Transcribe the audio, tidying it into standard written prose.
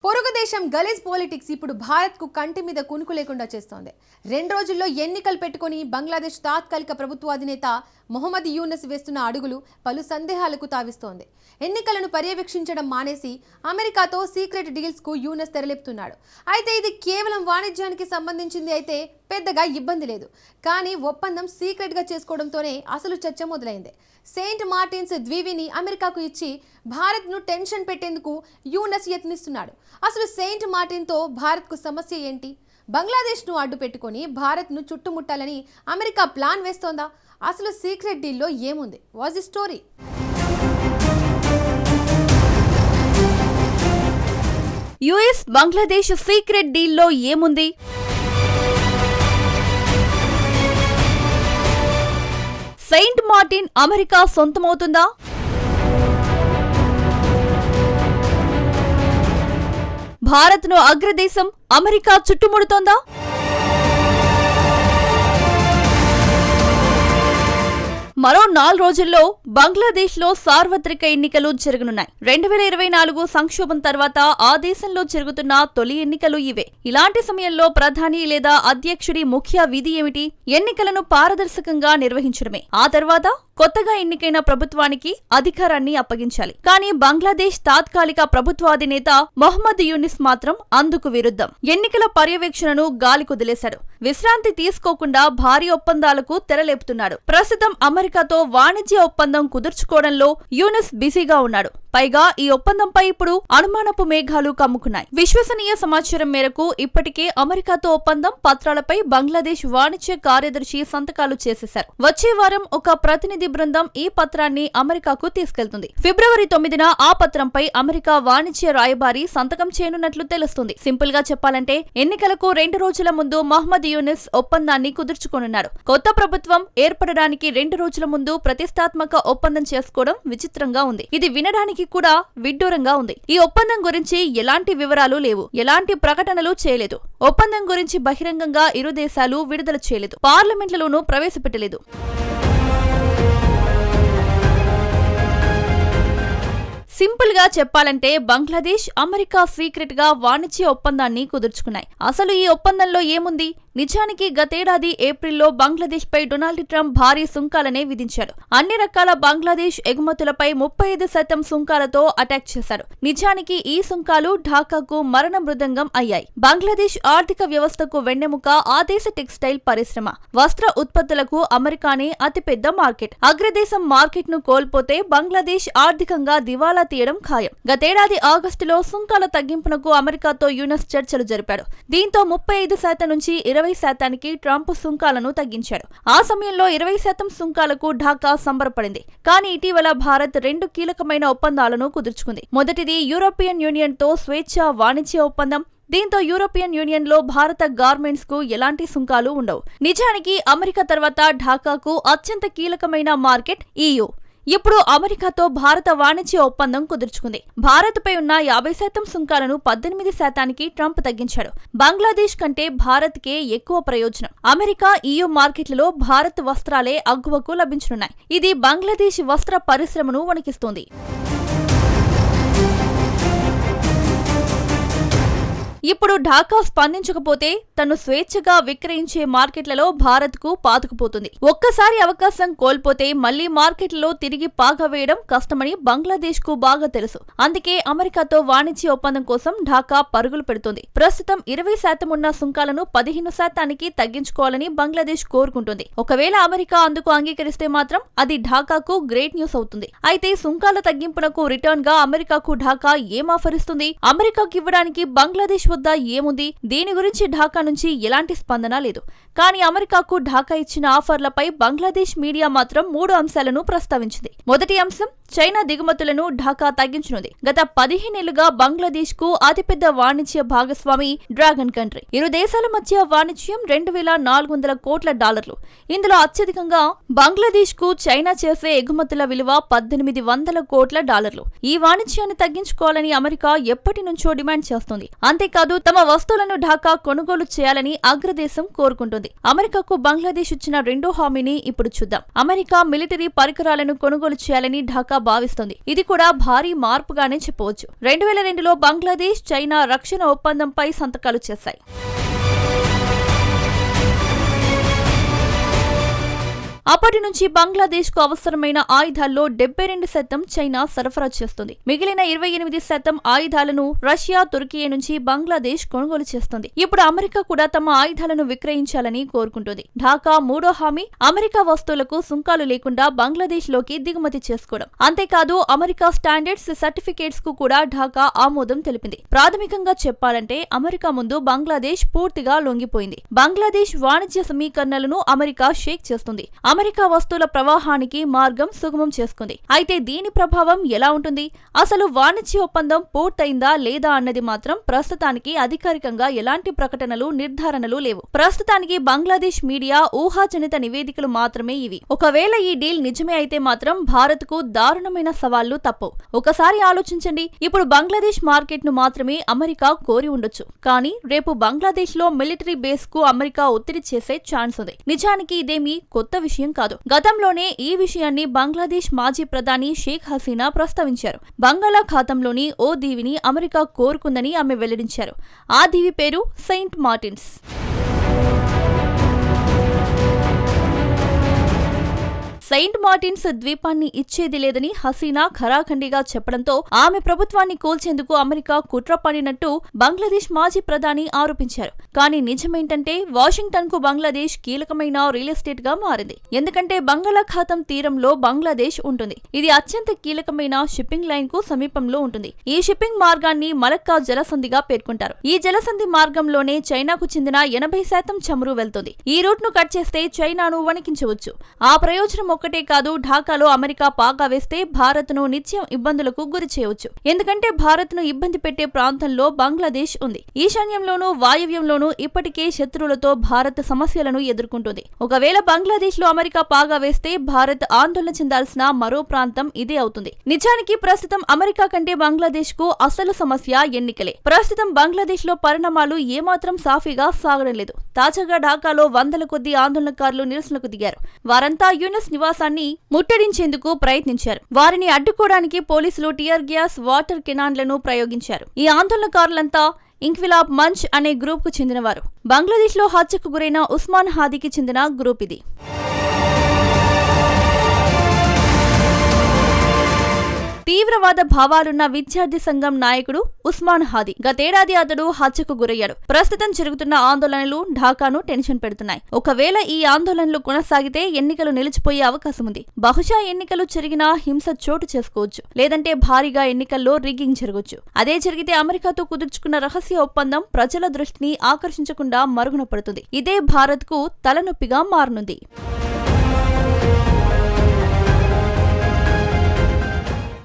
పొరుగు దేశం గలీజ్ పాలిటిక్స్ ఇప్పుడు భారత్కు కంటి మీద కునుకు లేకుండా చేస్తోంది. 2 రోజుల్లో ఎన్నికలు పెట్టుకొని బంగ్లాదేశ్ తాత్కాలిక ప్రభుత్వ అధినేత మొహమ్మద్ యూనస్ వేస్తున్న అడుగులు పలు సందేహాలకు తావిస్తోంది. ఎన్నికలను పర్యవేక్షించడం మానేసి అమెరికాతో సీక్రెట్ డీల్స్కు యూనస్ తెరలేపుతున్నాడు. అయితే ఇది కేవలం వాణిజ్యానికి సంబంధించింది అయితే పెద్దగా ఇబ్బంది లేదు. కానీ ఒప్పందం సీక్రెట్గా చేసుకోవడంతోనే అసలు చర్చ మొదలైంది. సెయింట్ మార్టిన్స్ ద్వీవిని అమెరికాకు ఇచ్చి భారత్ను టెన్షన్ పెట్టేందుకు యూనస్ యత్నిస్తున్నాడు. అసలు సెయింట్ మార్టిన్తో భారత్కు సమస్య ఏంటి? బంగ్లాదేశ్ను అడ్డు పెట్టుకొని భారత్ను చుట్టుముట్టాలని అమెరికా ప్లాన్ వేస్తోందా? అసలు సీక్రెట్ డీల్లో ఏముంది? What's the story? US Bangladesh secret డీల్లో ఏముంది? సెయింట్ మార్టిన్ అమెరికా సొంతమవుతుందా? భారత్ను అగ్రదేశం అమెరికా చుట్టుముడుతోందా? మరో 4 రోజుల్లో బంగ్లాదేశ్లో సార్వత్రిక ఎన్నికలు జరగనున్నాయి. 2024 సంక్షోభం తర్వాత ఆ దేశంలో జరుగుతున్న తొలి ఎన్నికలు ఇవే. ఇలాంటి సమయంలో ప్రధాని లేదా అధ్యక్షుడి ముఖ్య విధి ఏమిటి? ఎన్నికలను పారదర్శకంగా నిర్వహించడమే. ఆ తర్వాత కొత్తగా ఎన్నికైన ప్రభుత్వానికి అధికారాన్ని అప్పగించాలి. కానీ బంగ్లాదేశ్ తాత్కాలిక ప్రభుత్వాధినేత మొహమ్మద్ యూనిస్ మాత్రం అందుకు విరుద్ధం. ఎన్నికల పర్యవేక్షణను గాలికొదిలేశాడు. విశ్రాంతి తీసుకోకుండా భారీ ఒప్పందాలకు తెరలేపుతున్నాడు. ప్రస్తుతం అమెరికాతో వాణిజ్య ఒప్పందం కుదుర్చుకోవడంలో యూనిస్ బిజీగా ఉన్నాడు. పైగా ఈ ఒప్పందంపై ఇప్పుడు అనుమానపు మేఘాలు కమ్ముకున్నాయి. విశ్వసనీయ సమాచారం మేరకు ఇప్పటికే అమెరికాతో ఒప్పందం పత్రాలపై బంగ్లాదేశ్ వాణిజ్య కార్యదర్శి సంతకాలు చేసేశారు. వచ్చే వారం ఒక ప్రతినిధి బృందం ఈ పత్రాన్ని అమెరికాకు తీసుకెళ్తుంది. ఫిబ్రవరి 9న ఆ పత్రంపై అమెరికా వాణిజ్య రాయబారి సంతకం చేయనున్నట్లు తెలుస్తుంది. సింపుల్ గా చెప్పాలంటే ఎన్నికలకు 2 రోజుల ముందు మహ్మద్ యూనిస్ ఒప్పందాన్ని కుదుర్చుకోనున్నాడు. కొత్త ప్రభుత్వం ఏర్పడడానికి 2 రోజుల ముందు ప్రతిష్టాత్మక ఒప్పందం చేసుకోవడం విచిత్రంగా ఉంది. ఇది వినడానికి కూడా విడ్డూరంగా ఉంది. ఈ ఒప్పందం గురించి ఎలాంటి వివరాలు లేవు, ఎలాంటి ప్రకటనలు చేయలేదు. ఒప్పందం గురించి బహిరంగంగా ఇరు దేశాలు విడుదల చేయలేదు, పార్లమెంట్లలోనూ ప్రవేశపెట్టలేదు. సింపుల్ గా చెప్పాలంటే బంగ్లాదేశ్ అమెరికా సీక్రెట్ గా వాణిజ్య ఒప్పందాన్ని కుదుర్చుకున్నాయి. అసలు ఈ ఒప్పందంలో ఏముంది? నిజానికి గతేడాది ఏప్రిల్లో బంగ్లాదేశ్ పై డొనాల్డ్ ట్రంప్ భారీ సుంకాలనే విధించాడు. అన్ని రకాల బంగ్లాదేశ్ ఎగుమతులపై 35% సుంకాలతో అటాక్ చేశారు. నిజానికి ఈ సుంకాలు ఢాకాకు మరణ మృదంగం అయ్యాయి. బంగ్లాదేశ్ ఆర్థిక వ్యవస్థకు వెన్నెముక ఆ దేశ టెక్స్టైల్ పరిశ్రమ. వస్త్ర ఉత్పత్తులకు అమెరికానే అతిపెద్ద మార్కెట్. అగ్రదేశం మార్కెట్ ను కోల్పోతే బంగ్లాదేశ్ ఆర్థికంగా దివాలా తీయడం ఖాయం. గతేడాది ఆగస్టులో సుంకాల తగ్గింపునకు అమెరికాతో యూనస్ చర్చలు జరిపాడు. దీంతో 35% నుంచి 20% ట్రంప్ సుంకాలను తగ్గించాడు. ఆ సమయంలో 20% సుంకాలకు ఢాకా సంబరపడింది. కానీ ఇటీవల భారత్ 2 కీలకమైన ఒప్పందాలను కుదుర్చుకుంది. మొదటిది యూరోపియన్ యూనియన్ తో స్వేచ్ఛ వాణిజ్య ఒప్పందం. దీంతో యూరోపియన్ యూనియన్ లో భారత గార్మెంట్స్ కు ఎలాంటి సుంకాలు ఉండవు. నిజానికి అమెరికా తర్వాత ఢాకాకు అత్యంత కీలకమైన మార్కెట్ EU. ఇప్పుడు అమెరికాతో భారత వాణిజ్య ఒప్పందం కుదుర్చుకుంది. భారత్ పై ఉన్న 50% సుంకాలను 18%కి ట్రంప్ తగ్గించాడు. బంగ్లాదేశ్ కంటే భారత్ కే ఎక్కువ ప్రయోజనం. అమెరికా EU మార్కెట్లలో భారత్ వస్త్రాలే అగ్గువకు లభించనున్నాయి. ఇది బంగ్లాదేశ్ వస్త్ర పరిశ్రమను వణికిస్తోంది. ఇప్పుడు ఢాకా స్పందించకపోతే తను స్వేచ్ఛగా విక్రయించే మార్కెట్లలో భారత్ కు పాతుకుపోతుంది. ఒక్కసారి అవకాశం కోల్పోతే మళ్లీ మార్కెట్లలో తిరిగి పాగా వేయడం కష్టమని బంగ్లాదేశ్ కు బాగా తెలుసు. అందుకే అమెరికాతో వాణిజ్య ఒప్పందం కోసం ఢాకా పరుగులు పెడుతుంది. ప్రస్తుతం 20% ఉన్న సుంకాలను 15%కి తగ్గించుకోవాలని బంగ్లాదేశ్ కోరుకుంటుంది. ఒకవేళ అమెరికా అందుకు అంగీకరిస్తే మాత్రం అది ఢాకాకు గ్రేట్ న్యూస్ అవుతుంది. అయితే సుంకాల తగ్గింపునకు రిటర్న్ గా అమెరికాకు ఢాకా ఏం ఆఫర్ ఇస్తుంది? అమెరికాకు ఇవ్వడానికి బంగ్లాదేశ్ వద్ద ఏముంది? దీని గురించి ఢాకా నుంచి ఎలాంటి స్పందన లేదు. కానీ అమెరికాకు ఢాకా ఇచ్చిన ఆఫర్లపై బంగ్లాదేశ్ మీడియా మాత్రం 3 అంశాలను ప్రస్తావించింది. మొదటి అంశం చైనా దిగుమతులను ఢాకా తగ్గించనుంది. గత 15 ఏళ్లుగా బంగ్లాదేశ్ కు అతిపెద్ద వాణిజ్య భాగస్వామి డ్రాగన్ కంట్రీ. ఇరు దేశాల మధ్య వాణిజ్యం $2,400 కోట్ల. ఇందులో అత్యధికంగా బంగ్లాదేశ్ కు చైనా చేసే ఎగుమతుల విలువ $1,800 కోట్ల. ఈ వాణిజ్యాన్ని తగ్గించుకోవాలని అమెరికా ఎప్పటి నుంచో డిమాండ్ చేస్తోంది. అంతేకాదు అంతేకాదు తమ వస్తువులను ఢాకా కొనుగోలు చేయాలని అగ్రదేశం కోరుకుంటుంది. అమెరికాకు బంగ్లాదేశ్ ఇచ్చిన రెండో హామీని ఇప్పుడు చూద్దాం. అమెరికా మిలిటరీ పరికరాలను కొనుగోలు చేయాలని ఢాకా భావిస్తోంది. ఇది కూడా భారీ మార్పుగానే చెప్పవచ్చు. 2002లో బంగ్లాదేశ్, చైనా రక్షణ ఒప్పందంపై సంతకాలు చేశాయి. అప్పటి నుంచి బంగ్లాదేశ్ కు అవసరమైన ఆయుధాల్లో 72% చైనా సరఫరా చేస్తుంది. మిగిలిన 28% ఆయుధాలను రష్యా, తుర్కీ నుంచి బంగ్లాదేశ్ కొనుగోలు చేస్తుంది. ఇప్పుడు అమెరికా కూడా తమ ఆయుధాలను విక్రయించాలని కోరుకుంటుంది. ఢాకా మూడో హామీ అమెరికా వస్తువులకు సుంకాలు లేకుండా బంగ్లాదేశ్ లోకి దిగుమతి చేసుకోవడం. అంతేకాదు అమెరికా స్టాండర్డ్స్ సర్టిఫికేట్స్ కు కూడా ఢాకా ఆమోదం తెలిపింది. ప్రాథమికంగా చెప్పాలంటే అమెరికా ముందు బంగ్లాదేశ్ పూర్తిగా లొంగిపోయింది. బంగ్లాదేశ్ వాణిజ్య సమీకరణలను అమెరికా షేక్ చేస్తుంది. అమెరికా వస్తువుల ప్రవాహానికి మార్గం సుగమం చేసుకుంది. అయితే దీని ప్రభావం ఎలా ఉంటుంది? అసలు వాణిజ్య ఒప్పందం పూర్తయిందా లేదా అన్నది మాత్రం ప్రస్తుతానికి అధికారికంగా ఎలాంటి ప్రకటనలు, నిర్ధారణలు లేవు. ప్రస్తుతానికి బంగ్లాదేశ్ మీడియా ఊహాజనిత నివేదికలు మాత్రమే ఇవి. ఒకవేళ ఈ డీల్ నిజమే అయితే మాత్రం భారత్ కు దారుణమైన సవాళ్లు తప్పవు. ఒకసారి ఆలోచించండి. ఇప్పుడు బంగ్లాదేశ్ మార్కెట్ ను మాత్రమే అమెరికా కోరి ఉండొచ్చు. కానీ రేపు బంగ్లాదేశ్ లో మిలిటరీ బేస్ కు అమెరికా ఒత్తిడి చేసే ఛాన్స్ ఉంది. నిజానికి ఇదేమీ కొత్త విషయం కాదు. గతంలోనే ఈ విషయాన్ని బంగ్లాదేశ్ మాజీ ప్రధాని షేక్ హసీనా ప్రస్తావించారు. బంగాళాఖాతంలోని ఓ దీవిని అమెరికా కోరుకుందని ఆమె వెల్లడించారు. ఆ దీవి పేరు సెయింట్ మార్టిన్స్. సెయింట్ మార్టిన్స్ ద్వీపాన్ని ఇచ్చేది లేదని హసీనా ఖరాఖండిగా చెప్పడంతో ఆమె ప్రభుత్వాన్ని కూల్చేందుకు అమెరికా కుట్ర పన్నినట్టు బంగ్లాదేశ్ మాజీ ప్రధాని ఆరోపించారు. కానీ నిజమేంటంటే వాషింగ్టన్ కు బంగ్లాదేశ్ కీలకమైన రియల్ ఎస్టేట్ గా మారింది. ఎందుకంటే బంగాళాఖాతం తీరంలో బంగ్లాదేశ్ ఉంటుంది. ఇది అత్యంత కీలకమైన షిప్పింగ్ లైన్ కు సమీపంలో ఉంటుంది. ఈ షిప్పింగ్ మార్గాన్ని మలక్కా జలసంధిగా పేర్కొంటారు. ఈ జలసంధి మార్గంలోనే చైనాకు చెందిన 80% చమురు వెళ్తుంది. ఈ రూట్ ను కట్ చేస్తే చైనాను వణికించవచ్చు. ఆ ప్రయోజనం ఒక్కటే కాదు, ఢాకాలో అమెరికా పాగా వేస్తే భారత్ ను నిత్యం ఇబ్బందులకు గురి చేయవచ్చు. ఎందుకంటే భారత్ ను ఇబ్బంది పెట్టే ప్రాంతంలో బంగ్లాదేశ్ ఉంది. ఈశాన్యంలోనూ వాయవ్యంలోనూ ఇప్పటికే శత్రువులతో భారత్ సమస్యలను ఎదుర్కొంటుంది. ఒకవేళ బంగ్లాదేశ్ లో అమెరికా పాగా వేస్తే భారత్ ఆందోళన చెందాల్సిన మరో ప్రాంతం ఇదే అవుతుంది. నిజానికి ప్రస్తుతం అమెరికా కంటే బంగ్లాదేశ్ కు అసలు సమస్య ఎన్నికలే. ప్రస్తుతం బంగ్లాదేశ్ లో పరిణామాలు ఏమాత్రం సాఫీగా సాగడం లేదు. తాజాగా ఢాకాలో వందల కొద్ది ఆందోళనకారులు నిరసనకు దిగారు. వారంతా యూనస్ నివాసాన్ని ముట్టడించేందుకు ప్రయత్నించారు. వారిని అడ్డుకోవడానికి పోలీసులు టియర్ గ్యాస్, వాటర్ కెనాన్లను ప్రయోగించారు. ఈ ఆందోళనకారులంతా ఇంక్విలాబ్ మంచ్ అనే గ్రూప్ కు చెందినవారు. బంగ్లాదేశ్ లో హత్యకు గురైన ఉస్మాన్ హాదీకి చెందిన గ్రూప్ ఇది. తీవ్రవాద భావాలున్న విద్యార్థి సంఘం నాయకుడు ఉస్మాన్ హాదీ. గతేడాది అతడు హత్యకు గురయ్యాడు. ప్రస్తుతం జరుగుతున్న ఆందోళనలు ఢాకాను టెన్షన్ పెడుతున్నాయి. ఒకవేళ ఈ ఆందోళనలు కొనసాగితే ఎన్నికలు నిలిచిపోయే అవకాశం ఉంది. బహుశా ఎన్నికలు జరిగినా హింస చోటు చేసుకోవచ్చు. లేదంటే భారీగా ఎన్నికల్లో రిగ్గింగ్ జరగవచ్చు. అదే జరిగితే అమెరికాతో కుదుర్చుకున్న రహస్య ఒప్పందం ప్రజల దృష్టిని ఆకర్షించకుండా మరుగున పడుతుంది. ఇదే భారత్ కు తలనొప్పిగా మారనుంది.